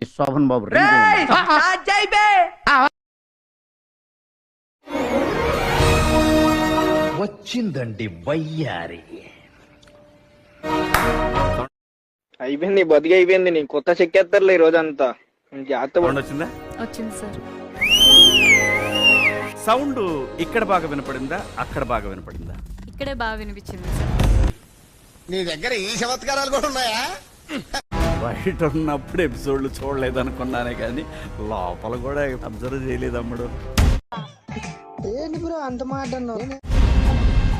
శోభన్ బాబు వచ్చిందండి వయ్యారి. అయిపోయింది, బతికి అయిపోయింది. నీ కొత్త చెక్కేస్తారులే ఈ రోజంతా. వచ్చిందా? వచ్చింది సార్. సౌండ్ ఇక్కడ బాగా వినపడిందా, అక్కడ బాగా వినపడిందా? ఇక్కడే బాగా వినిపించింది సార్. నీ దగ్గర ఈ చమత్కారాలు కూడా ఉన్నాయా? బయట ఉన్నప్పుడు ఎపిసోడ్లు చూడలేదు అనుకున్నానే కానీ లోపల కూడా అబ్జర్వ్ చేయలేదు అమ్ముడు.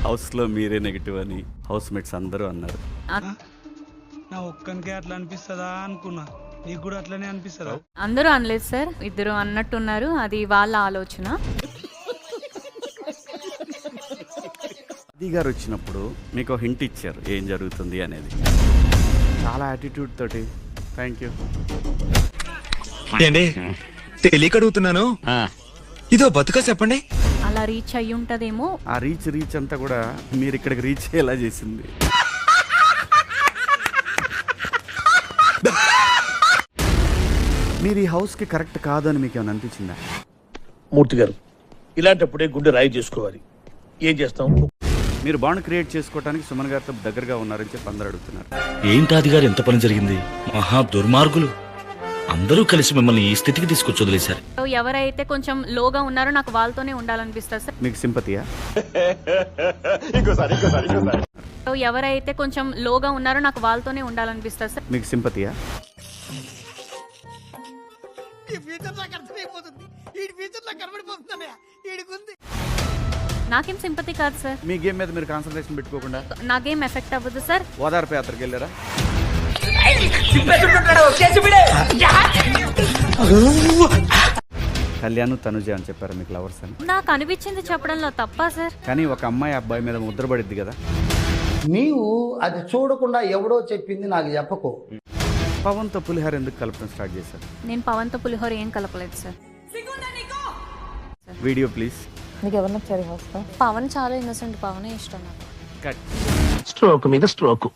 హౌస్ లో మీరే నెగిటివ్ అని హౌస్ మేట్స్ అందరూ అన్నారు. నా ఒక్కనికే అట్లా అనిపిస్తుందా అనుకున్నా, నీకు కూడా అట్లనే అనిపిస్తుందా? అందరూ అనలేదు సార్, ఇద్దరు అన్నట్టున్నారు. అది వాళ్ళ ఆలోచన. అది గారు వచ్చినప్పుడు మీకు హింట్ ఇచ్చారు ఏం జరుగుతుంది అనేది. చాలా యాటిట్యూడ్ తోటి థ్యాంక్ యూ. తెలియక అడుగుతున్నాను, ఇదో బతుక చెప్పండి. అలా రీచ్ అయ్యి ఉంటదేమో. ఆ రీచ్ అంతా కూడా మీరు ఇక్కడికి రీచ్ అయ్యేలా చేసింది. మీరు ఈ హౌస్ కి కరెక్ట్ కాదు అని మీకు ఏమైనా అనిపించిందా? మూర్తి గారు, ఇలాంటప్పుడే గుండె రాయి చేసుకోవాలి. ఏం చేస్తాం? మీరు బాండ్ క్రియేట్ చేసుకోవడానికి సుమన్ గారితో దగ్గరగా ఉన్నారని చెప్పి అందరూ అడుగుతున్నారు. ఏంటాది గారు, ఎంత పని జరిగింది? మహా దుర్మార్గులు అందరూ కలిసి మిమ్మల్ని ఈ స్థితికి తీసుకొచ్చి వదిలేశారు. ఎవరైతే కొంచెం లోగా ఉన్నారో నాకు వాళ్ళతోనే ఉండాలనిపిస్తుంది సార్. మీకు సింపతియా? ఎవరైతే కొంచెం లోగా ఉన్నారో నాకు వాళ్ళతోనే ఉండాలనిపిస్తుంది సార్. మీకు సింపతియా? నాకేం సింపతి కాదు సార్. మీ గేమ్ మీద మీరు కాన్సన్ట్రేషన్ పెట్టుకోకుండా నాకేం ఎఫెక్ట్ అవ్వదు సార్. ఓదార్పు యాత్రకి వెళ్ళారా? కళ్యాణ్ తనుజ అని చెప్పారు మీకు లవర్స్ అని. నాకు అనిపించింది చెప్పడంలో తప్ప సార్. కానీ ఒక అమ్మాయి అబ్బాయి మీద ముద్రపడిద్ది కదా. నీవు అది చూడకుండా ఎవడో చెప్పింది నాకు చెప్పకు. పవన్తో పులిహార ఎందుకు కలపడం స్టార్ట్ చేశారు? నేను పవన్తో పులిహోర ఏం కలపలేదు సార్. Video please. మీకు ఎవరు నచ్చారు? పవన్ చాలా ఇన్నోసెంట్, పవనే ఇష్టం నాకు. కట్. స్ట్రోక్ మీద స్ట్రోక్.